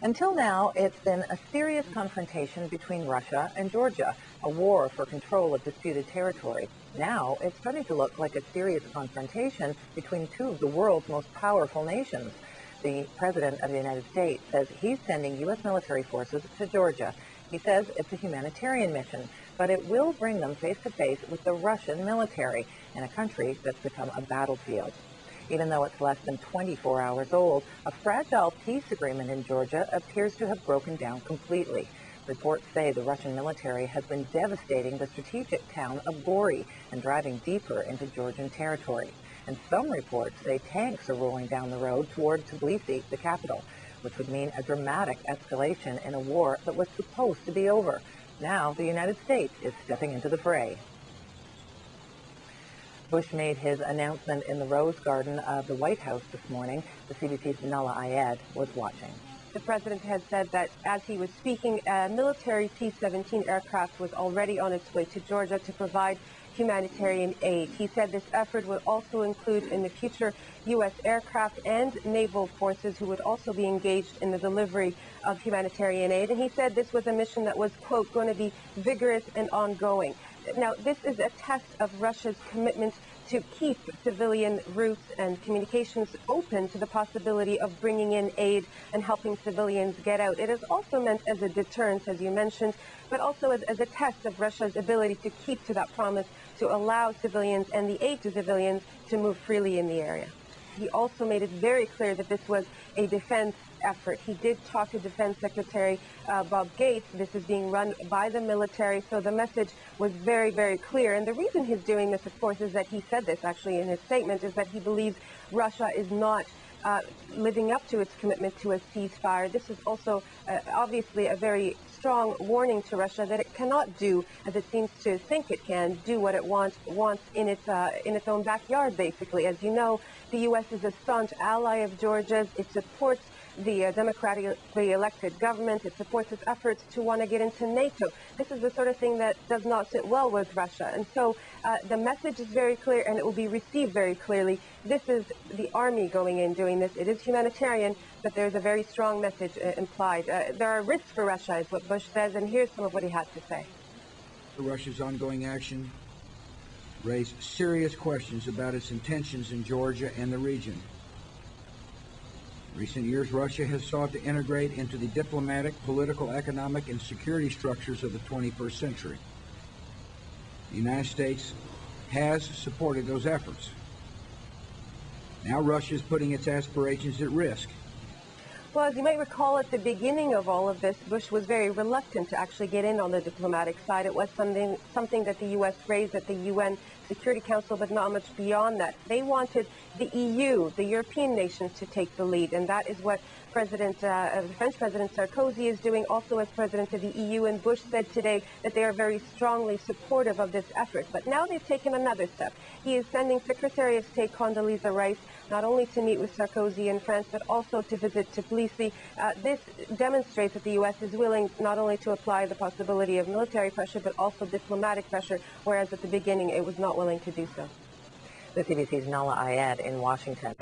Until now, it's been a serious confrontation between Russia and Georgia, a war for control of disputed territory. Now, it's starting to look like a serious confrontation between two of the world's most powerful nations. The President of the United States says he's sending U.S. military forces to Georgia. He says it's a humanitarian mission, but it will bring them face-to-face with the Russian military in a country that's become a battlefield. Even though it's less than 24 hours old, a fragile peace agreement in Georgia appears to have broken down completely. Reports say the Russian military has been devastating the strategic town of Gori and driving deeper into Georgian territory. And some reports say tanks are rolling down the road toward Tbilisi, the capital, which would mean a dramatic escalation in a war that was supposed to be over. Now the United States is stepping into the fray. Bush made his announcement in the Rose Garden of the White House this morning. The CBC's Nala Ayed was watching. The president had said that as he was speaking, a military C-17 aircraft was already on its way to Georgia to provide humanitarian aid. He said this effort would also include in the future U.S. aircraft and naval forces who would also be engaged in the delivery of humanitarian aid. And he said this was a mission that was, quote, going to be vigorous and ongoing. Now, this is a test of Russia's commitment to keep civilian routes and communications open to the possibility of bringing in aid and helping civilians get out. It is also meant as a deterrence, as you mentioned, but also as a test of Russia's ability to keep to that promise to allow civilians and the aid to civilians to move freely in the area. He also made it very clear that this was a defense effort. He did talk to Defense Secretary Bob Gates. This is being run by the military, so the message was very, very clear. And the reason he's doing this, of course, is that he said this actually in his statement, is that he believes Russia is not living up to its commitment to a ceasefire. This is also obviously a very strong warning to Russia that it cannot do, as it seems to think it can, do what it wants in its own backyard, basically. As you know, the U.S. is a staunch ally of Georgia's. It supports the democratically elected government. It supports its efforts to want to get into NATO. This is the sort of thing that does not sit well with Russia. And so the message is very clear, and it will be received very clearly. This is the army going in doing this. It is humanitarian, but there's a very strong message implied. There are risks for Russia, is what Bush says, and here's some of what he had to say. Russia's ongoing action raised serious questions about its intentions in Georgia and the region. In recent years, Russia has sought to integrate into the diplomatic, political, economic, and security structures of the 21st century. The United States has supported those efforts. Now Russia is putting its aspirations at risk. Well, as you might recall, at the beginning of all of this, Bush was very reluctant to actually get in on the diplomatic side. It was something that the U.S. raised at the UN Security Council, but not much beyond that. They wanted the EU, the European nations, to take the lead, and that is what the French President Sarkozy is doing, also as President of the EU. And Bush said today that they are very strongly supportive of this effort. But now they've taken another step. He is sending Secretary of State Condoleezza Rice not only to meet with Sarkozy in France, but also to visit Tbilisi. This demonstrates that the U.S. is willing not only to apply the possibility of military pressure, but also diplomatic pressure, whereas at the beginning it was not willing to do so. The CBC's Nala Ayed in Washington.